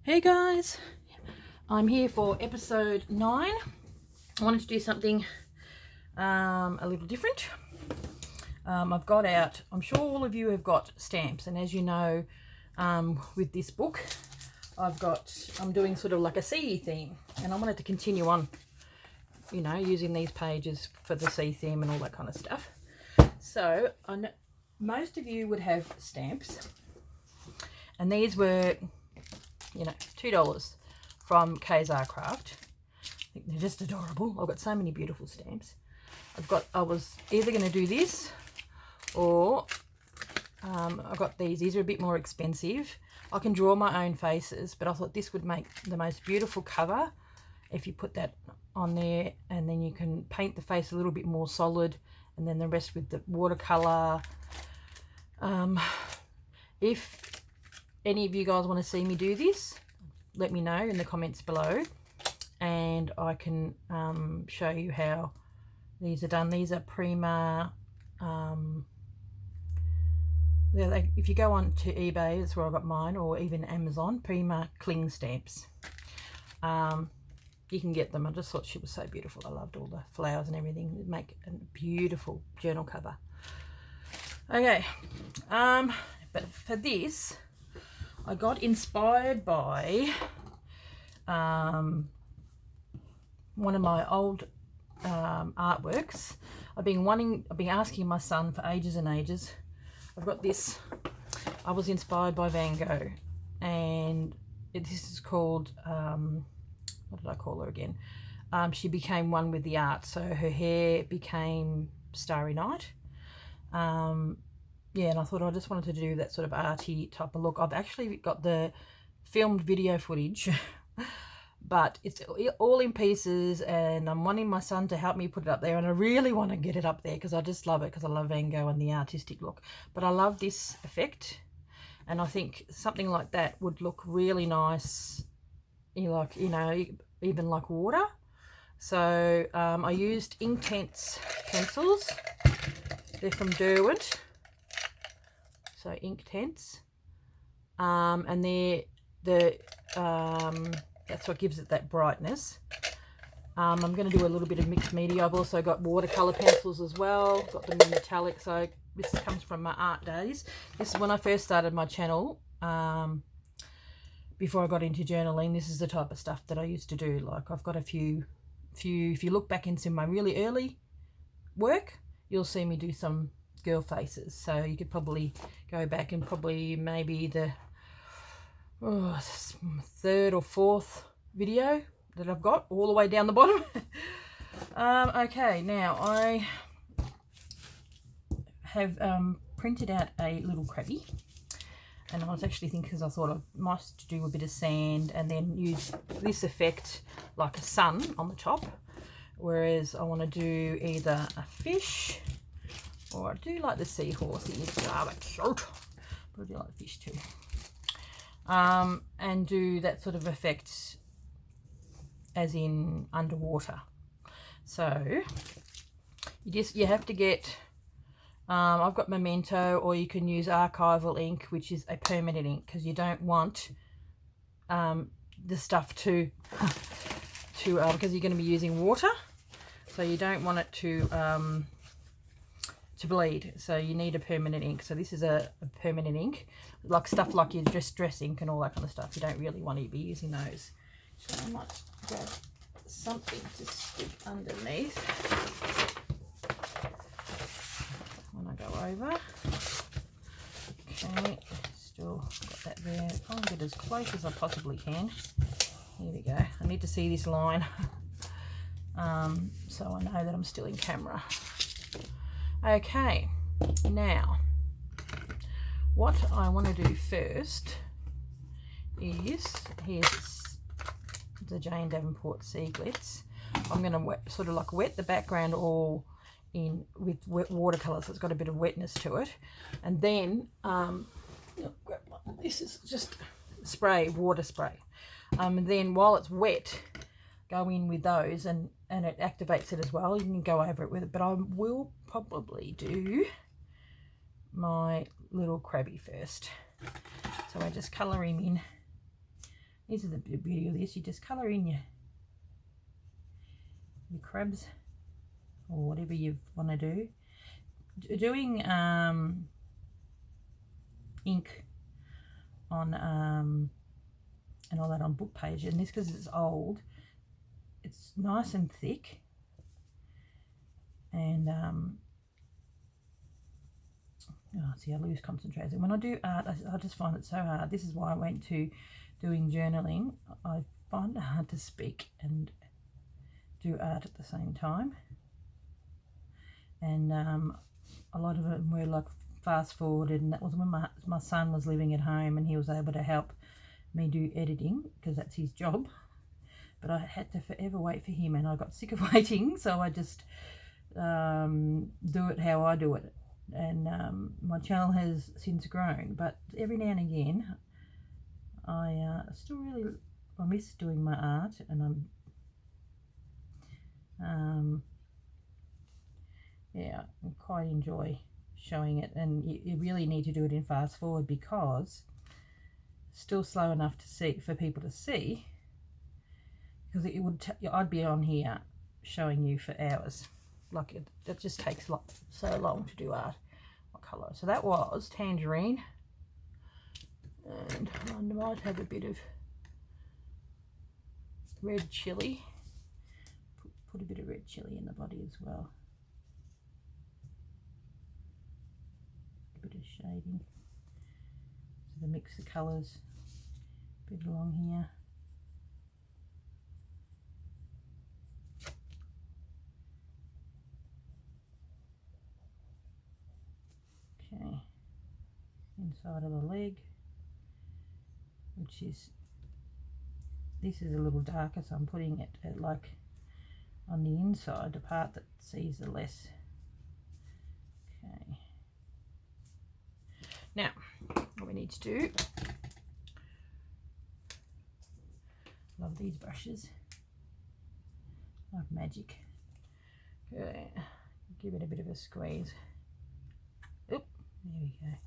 Hey guys, I'm here for episode 9. I wanted to do something a little different. I've got out, I'm sure all of you have got stamps, and as you know, with this book, I'm doing sort of like a sea theme, and I wanted to continue on, you know, using these pages for the sea theme and all that kind of stuff. So, I know most of you would have stamps, and these were, you know, $2 from Kazar Craft. I think they're just adorable. I've got so many beautiful stamps. I was either going to do this or I got these. These are a bit more expensive. I can draw my own faces, but I thought this would make the most beautiful cover if you put that on there, and then you can paint the face a little bit more solid, and then the rest with the watercolor. If any of you guys want to see me do this, let me know in the comments below, and I can show you how these are done. These are Prima. If you go on to eBay, that's where I got mine, or even Amazon, Prima cling stamps. You can get them. I just thought she was so beautiful. I loved all the flowers and everything. It'd make a beautiful journal cover. Okay, but for this, I got inspired by one of my old artworks. I've been asking my son for ages and ages. I've got this. I was inspired by Van Gogh, and this is called, what did I call her again? She became one with the art, so her hair became Starry Night. Yeah, and I thought I just wanted to do that sort of arty type of look. I've actually got the filmed video footage, but it's all in pieces, and I'm wanting my son to help me put it up there, and I really want to get it up there because I just love it, because I love Van Gogh and the artistic look. But I love this effect, and I think something like that would look really nice, like, you know, even like water. So I used Inktense pencils. They're from Derwent. So Inktense, and that's what gives it that brightness. I'm going to do a little bit of mixed media. I've also got watercolor pencils as well. Got them in metallic. So this comes from my art days. This is when I first started my channel. Before I got into journaling, this is the type of stuff that I used to do. Like, I've got a few. If you look back into my really early work, you'll see me do some girl faces, so you could probably go back and probably maybe the third or fourth video that I've got all the way down the bottom. Okay, now I have printed out a little crabby, and I was actually thinking, because I thought I might do a bit of sand and then use this effect like a sun on the top, whereas I want to do either a fish, or I do like the seahorse. It's rather cute, but I do like the fish too. And do that sort of effect as in underwater. So you have to get, I've got Memento, or you can use archival ink, which is a permanent ink, because you don't want the stuff to because you're going to be using water, so you don't want it to bleed, so you need a permanent ink. So this is a permanent ink, like stuff like your dress ink and all that kind of stuff. You don't really want to be using those. So I might grab something to stick underneath when I go over. Okay, still got that there. Try and get as close as I possibly can. Here we go. I need to see this line so I know that I'm still in camera. Okay, now what I want to do first is, here's the Jane Davenport Seaglets. I'm going to sort of like wet the background all in with wet watercolor, so it's got a bit of wetness to it, and then this is just spray, water spray, and then while it's wet, go in with those, and it activates it as well. You can go over it with it, but I will probably do my little crabby first. So I just colour him This is the beauty of this. You just colour in your crabs or whatever you want to do. Doing ink on and all that on book page, and this because it's old, it's nice and thick, and oh, see, I lose concentration when I do art. I just find it so hard. This is why I went to doing journaling. I find it hard to speak and do art at the same time, and a lot of them were like fast forwarded, and that was when my son was living at home and he was able to help me do editing because that's his job, but I had to forever wait for him and I got sick of waiting, so I just do it how I do it, and my channel has since grown, but every now and again I still really miss doing my art, and yeah, I quite enjoy showing it, and you really need to do it in fast forward because it's still slow enough to see for people to see, because it would I'd be on here showing you for hours. Like it just takes so long to do art. What colour? So that was tangerine, and I might have a bit of red chili. Put a bit of red chili in the body as well. A bit of shading. So to mix the colours a bit along here. Okay. Inside of the leg, which is, this is a little darker, so I'm putting it at like on the inside, the part that sees the less. Okay. Now, what we need to do, love these brushes, like magic. Okay. Give it a bit of a squeeze. Oop, there we go.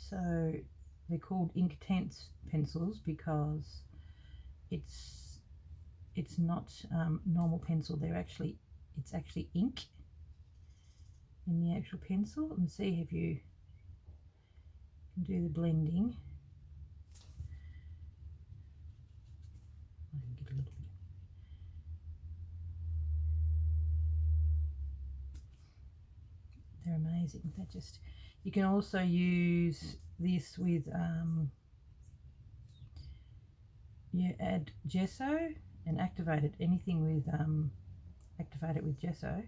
So they're called Inktense pencils because it's not normal pencil. It's actually ink in the actual pencil. And see if you can do the blending. I can get a little bit. They're amazing. They're just. You can also use this with, you add gesso and activate it. Anything with, activate it with gesso.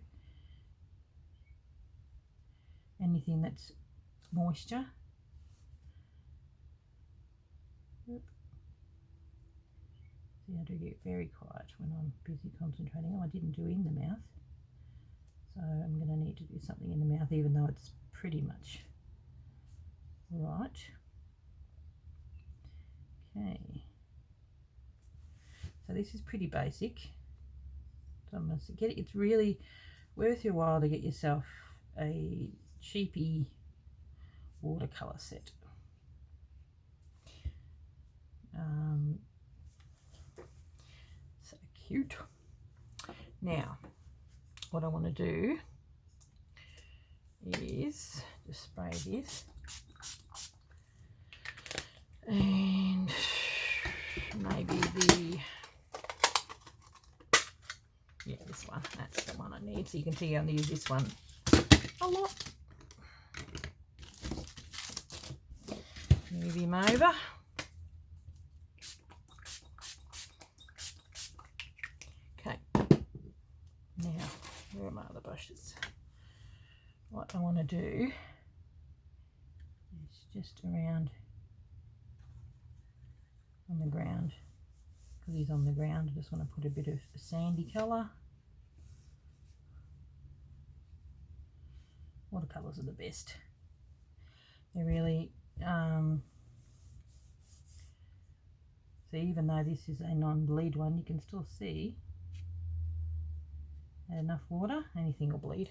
Anything that's moisture. Oop. See, I do get very quiet when I'm busy concentrating. Oh, I didn't do in the mouth. So I'm going to need to do something in the mouth, even though it's pretty much right. Okay. So this is pretty basic. So I'm going to get it. It's really worth your while to get yourself a cheapy watercolor set. So cute. Now, what I want to do is just spray this and maybe this one. That's the one I need. So you can see I'm going to use this one a lot. Move him over. Okay. Now, where are my other brushes? What I want to do is just around on the ground, because he's on the ground. I just want to put a bit of a sandy colour. Watercolours are the best. They're really, so even though this is a non-bleed one, you can still see enough water, anything will bleed.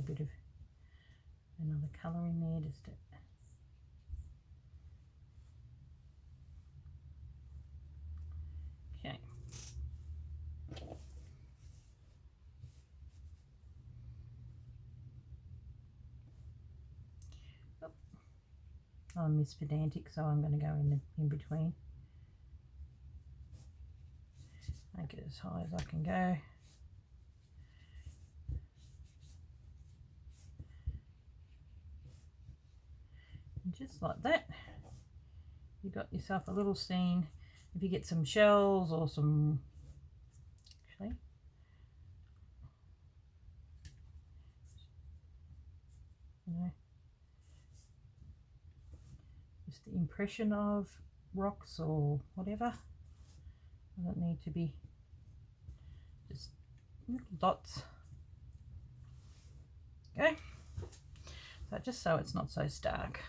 bit of another colour in there just to okay. Oh. I'm Miss Pedantic, so I'm going to go in between. Make it as high as I can go. And just like that, you got yourself a little scene. If you get some shells or some, actually, you know, just the impression of rocks or whatever. Doesn't need to be just little dots. Okay, so just so it's not so stark.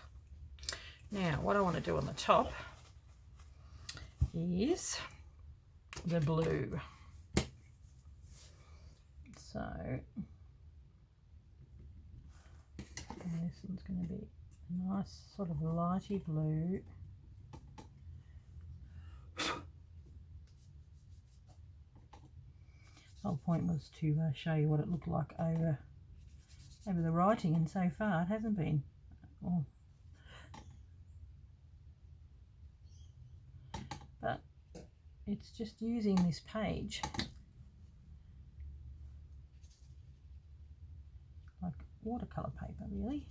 Now what I want to do on the top is the blue. So this one's going to be a nice sort of lighty blue. The whole point was to show you what it looked like over the writing, and so far it hasn't been. Oh. But it's just using this page like watercolour paper, really.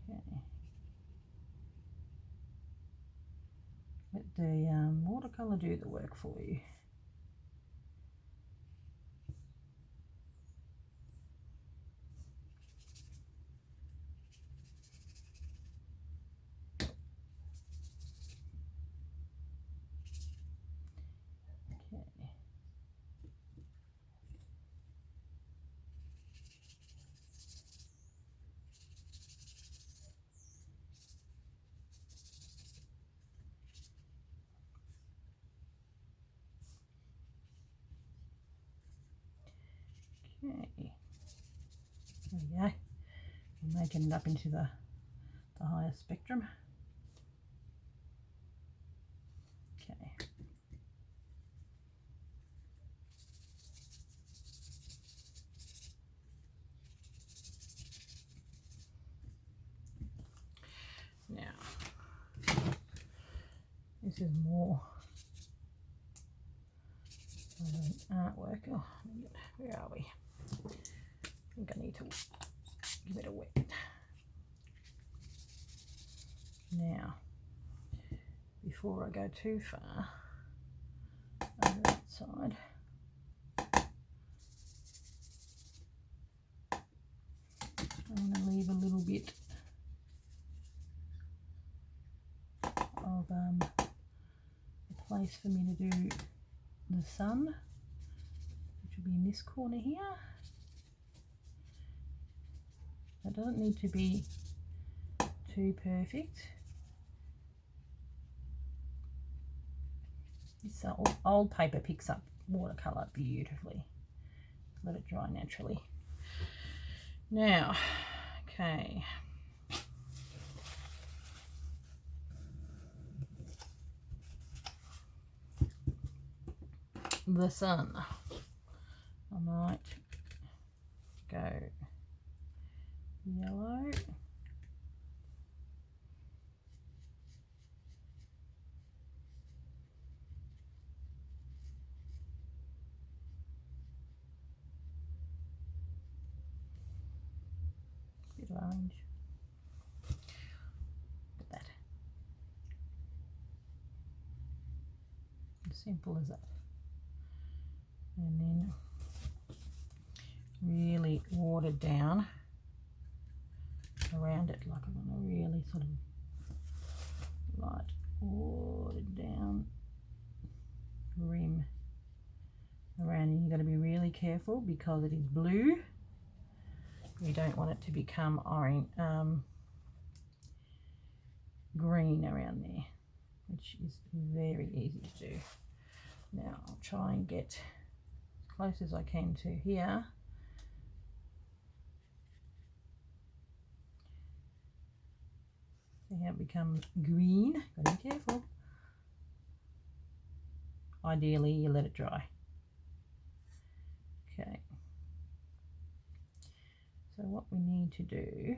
Okay. Let the watercolour do the work for you. Okay, there we go. I'm making it up into the higher spectrum. Okay. Now, this is more artwork. Oh, where are we? I think I need to give it a wet. Now, before I go too far over that side, I'm going to leave a little bit of a place for me to do the sun, which will be in this corner here. It doesn't need to be too perfect. This old paper picks up watercolour beautifully. Let it dry naturally. Now, okay. The sun. I might go yellow. Bit of orange. Look at that. As simple as that. And then really watered down around it, like I'm going to really sort of light watered down rim around, and you've got to be really careful because it is blue. You don't want it to become orange, green around there, which is very easy to do. Now I'll try and get as close as I can to here See how it becomes green? Gotta be careful. Ideally, you let it dry. Okay. So what we need to do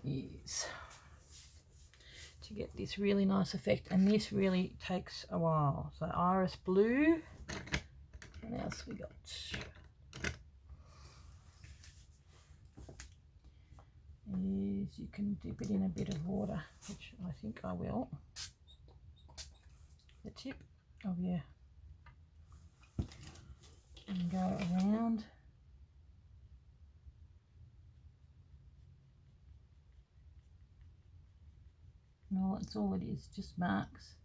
is to get this really nice effect, and this really takes a while. So iris blue, what else we got? Is you can dip it in a bit of water, which I think I will. The tip of your, and go around. No, that's all it is, just marks.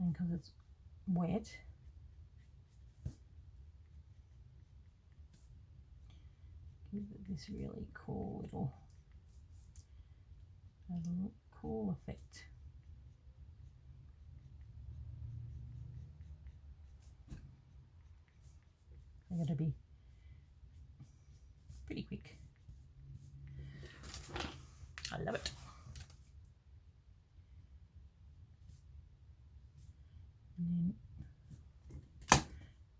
And because it's wet, give it this really cool little, cool effect. They're going to be pretty quick. I love it. And then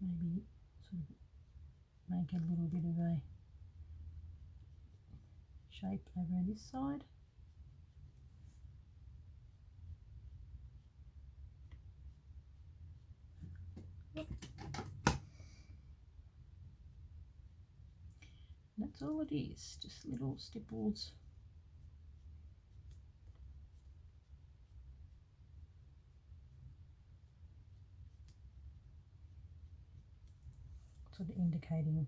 maybe sort of make a little bit of a shape over this side. And that's all it is, just little stipples. Sort of indicating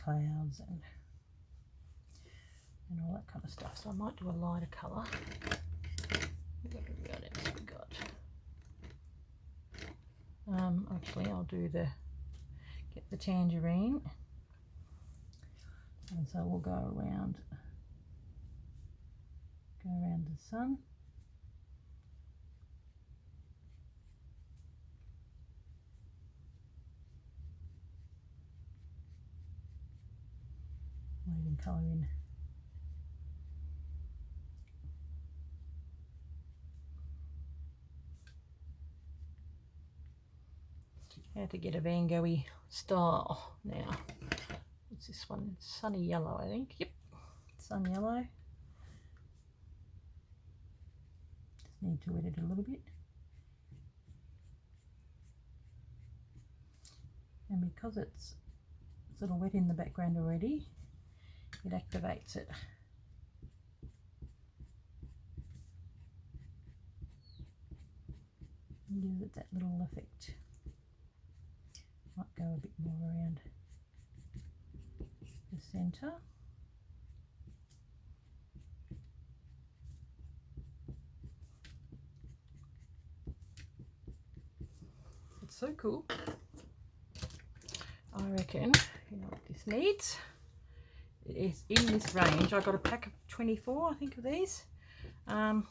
clouds and all that kind of stuff. So I might do a lighter colour. What else we got? Actually, I'll do get the tangerine, and so we'll go around the sun. I'll even colour in how to get a Van Gogh style now. What's this one? It's Sunny Yellow, I think. Yep, Sun Yellow. Just need to wet it a little bit. And because it's sort of wet in the background already, it activates it. And gives it that little effect. Might go a bit more around the centre. It's so cool. I reckon, you know what this needs? It is in this range. I got a pack of 24, I think, of these. I've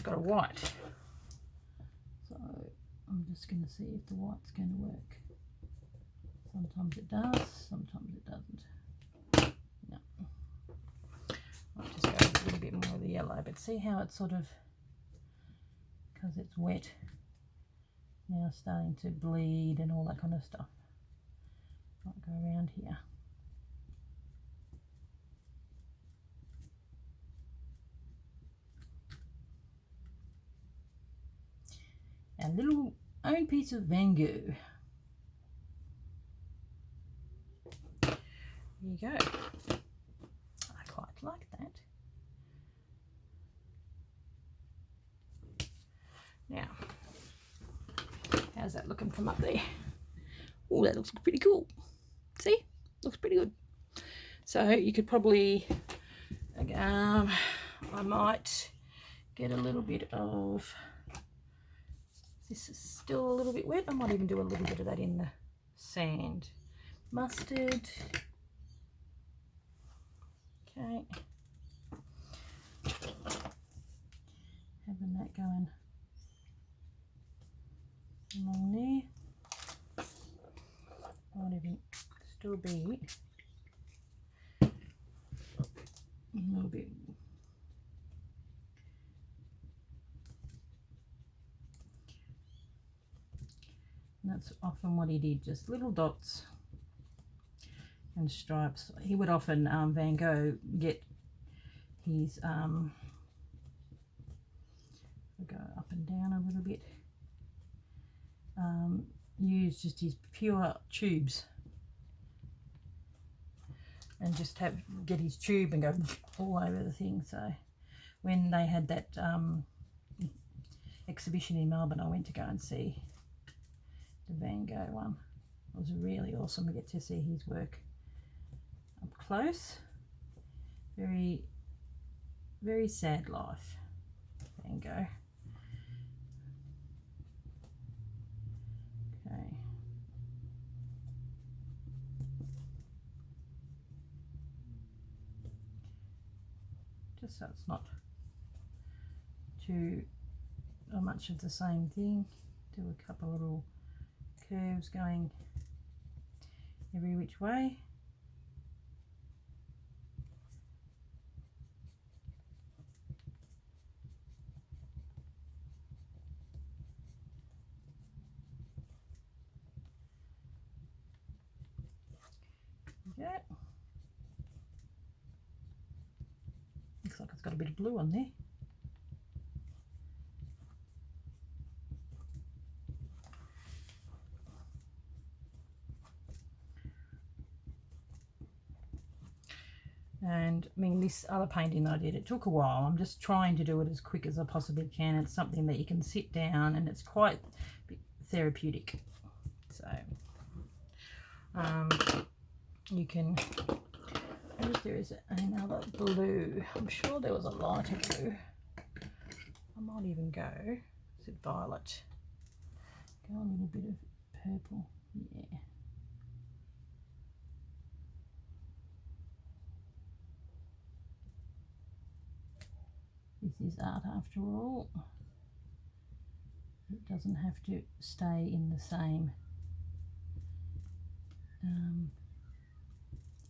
got a white. So I'm just going to see if the white's going to work. Sometimes it does, sometimes it doesn't. No. I'll just go with a little bit more of the yellow, but see how it's sort of, because it's wet, now starting to bleed and all that kind of stuff. Might go around here. Our little own piece of Van Gogh. There you go. I quite like that. Now, how's that looking from up there? Oh, that looks pretty cool. See? Looks pretty good. So you could probably, I might get a little bit of, this is still a little bit wet. I might even do a little bit of that in the sand. Mustard. Okay. Having that going along there. Might even still be a little bit. And that's often what he did, just little dots and stripes. He would often, Van Gogh, get his, go up and down a little bit, use just his pure tubes and just get his tube and go all over the thing. So when they had that exhibition in Melbourne, I went to go and see the Van Gogh one. It was really awesome to get to see his work up close. Very, very sad life, Van Gogh. Okay. Just so it's not too much of the same thing. Do a couple little curves going every which way. Yeah. Looks like it's got a bit of blue on there. And I mean, this other painting I did, it took a while. I'm just trying to do it as quick as I possibly can. It's something that you can sit down and it's quite therapeutic. So you can, there is another blue. I'm sure there was a lighter blue. I might even go, is it violet? Go a little bit of purple, yeah. This is art after all. It doesn't have to stay in the same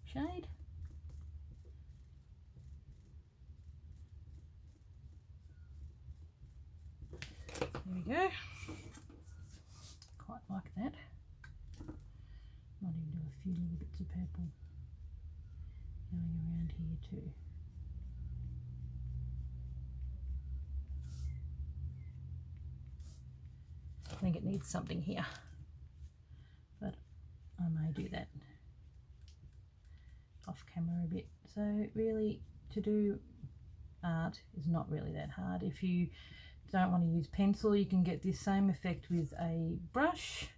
shade. There we go. Quite like that. Might even do a few little bits of purple going around here too. I think it needs something here, but I may do that off camera a bit. So really, to do art is not really that hard. If you don't want to use pencil, you can get this same effect with a brush.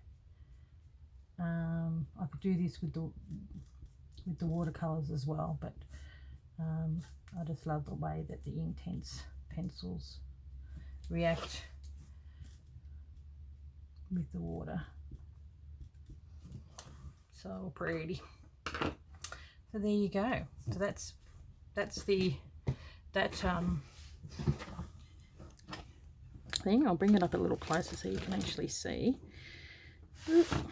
I could do this with the watercolors as well, but I just love the way that the Inktense pencils react with the water. So pretty. So there you go. So that's thing. I'll bring it up a little closer so you can actually see. Isn't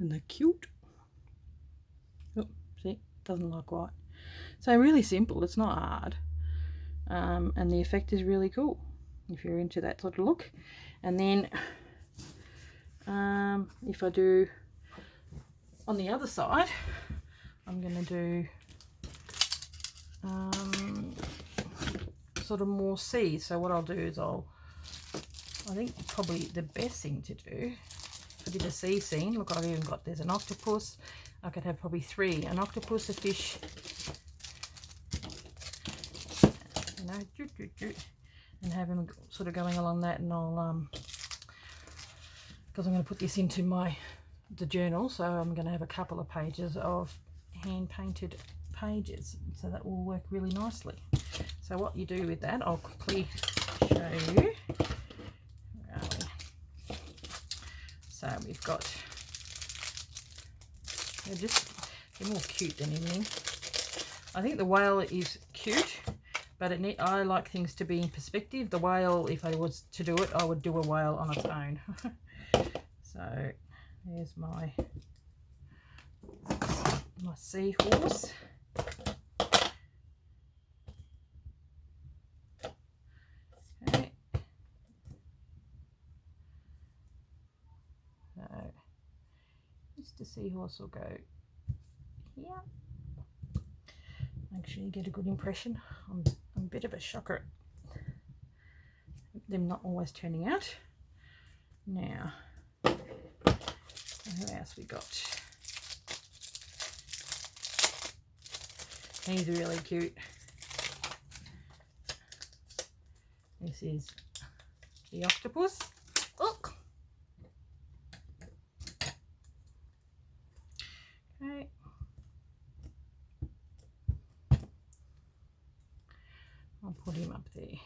that cute? Oh, see, doesn't look right. So really simple. It's not hard, and the effect is really cool if you're into that sort of look. And then if I do on the other side, I'm going to do sort of more sea. So what I'll do is I think probably the best thing to do, if I did a sea scene, look, I've even got, there's an octopus. I could have probably three, an octopus, a fish, you know, and have them sort of going along that. And I'll because I'm going to put this into the journal, so I'm going to have a couple of pages of hand painted pages, so that will work really nicely. So what you do with that, I'll quickly show you. Where are we? So we've got, they're more cute than anything. I think the whale is cute, but I like things to be in perspective. The whale, if I was to do it, I would do a whale on its own. So there's my seahorse. Okay. So Mr. Seahorse will go here. Make sure you get a good impression. I'm a bit of a shocker at them not always turning out. Now, who else we got? He's really cute. This is the octopus. Look. Okay. I'll put him up there.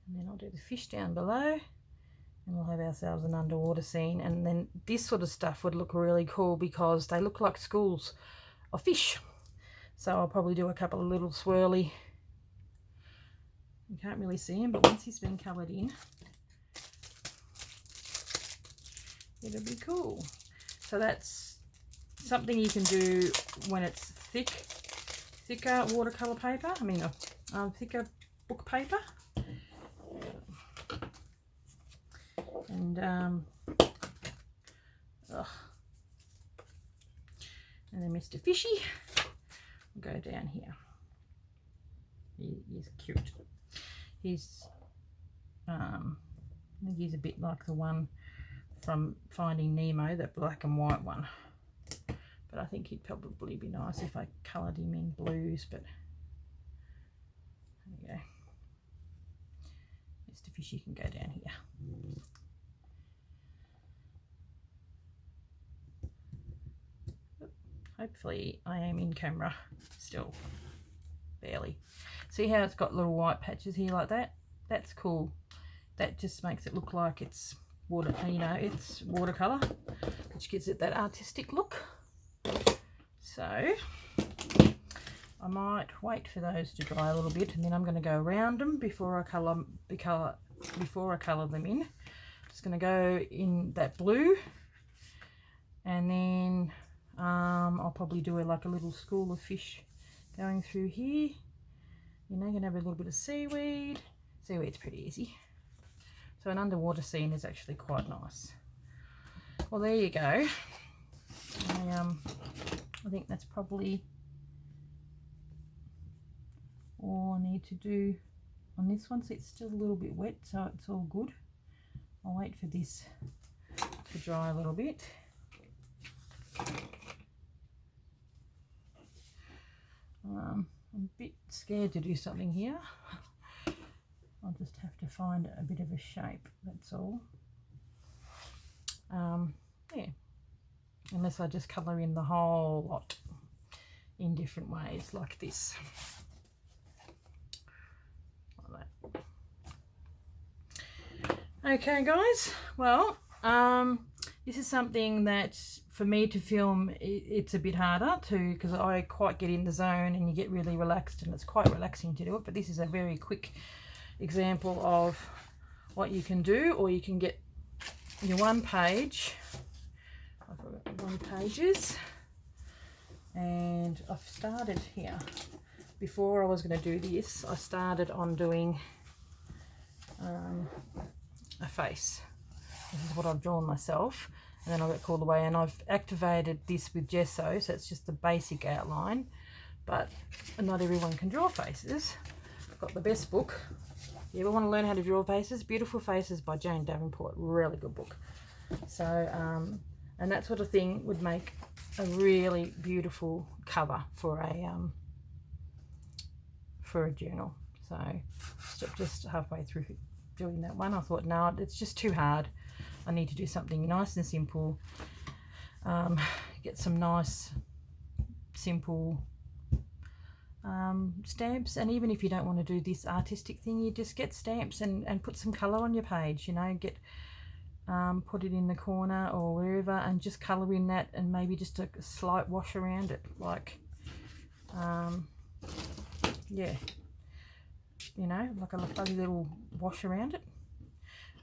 And then I'll do the fish down below. And we'll have ourselves an underwater scene. And then this sort of stuff would look really cool because they look like schools of fish. So I'll probably do a couple of little swirly. You can't really see him, but once he's been coloured in, it'll be cool. So that's something you can do when it's thicker watercolour paper. I mean, thicker book paper. And and then Mr. Fishy will go down here. He's cute. He's I think he's a bit like the one from Finding Nemo, that black and white one. But I think he'd probably be nice if I coloured him in blues, but there we go. Mr. Fishy can go down here. Hopefully I am in camera still, barely. See how it's got little white patches here like that? That's cool. That just makes it look like it's water, you know, it's watercolor, which gives it that artistic look. So I might wait for those to dry a little bit, and then I'm going to go around them before I colour them in. Just going to go in that blue, and then I'll probably do like a little school of fish going through here. You know, going to have a little bit of seaweed. Seaweed's pretty easy. So an underwater scene is actually quite nice. Well, there you go. I think that's probably all I need to do on this one. So it's still a little bit wet, so it's all good. I'll wait for this to dry a little bit. I'm a bit scared to do something here. I'll just have to find a bit of a shape, that's all. Yeah, unless I just colour in the whole lot in different ways like this. Like that. Okay guys, well, this is something that for me to film, it's a bit harder to, because I quite get in the zone and you get really relaxed, and it's quite relaxing to do it. But this is a very quick example of what you can do, or you can get your one page. I've got 1 pages, and I've started here. Before I was going to do this, I started on doing a face. This is what I've drawn myself, and then I got called away, and I've activated this with gesso, so it's just the basic outline, but not everyone can draw faces. I've got the best book. If you ever want to learn how to draw faces, Beautiful Faces by Jane Davenport, really good book. So and that sort of thing would make a really beautiful cover for a journal. So just halfway through doing that one, I thought, no, it's just too hard. I need to do something nice and simple. Get some nice, simple stamps. And even if you don't want to do this artistic thing, you just get stamps and put some colour on your page, you know, get put it in the corner or wherever, and just colour in that, and maybe just a slight wash around it, like Yeah, you know, like a fuzzy little wash around it.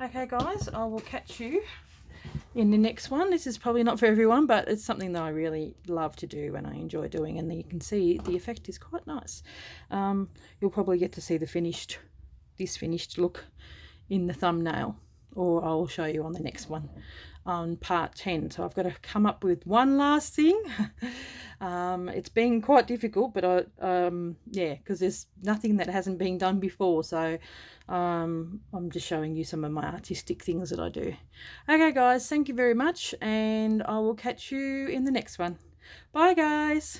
Okay guys, I will catch you in the next one. This is probably not for everyone, but it's something that I really love to do and I enjoy doing, and you can see the effect is quite nice. You'll probably get to see the finished look in the thumbnail, or I'll show you on the next one on part 10. So I've got to come up with one last thing. It's been quite difficult, but yeah, because there's nothing that hasn't been done before, so I'm just showing you some of my artistic things that I do. Okay guys, thank you very much, and I will catch you in the next one. Bye guys.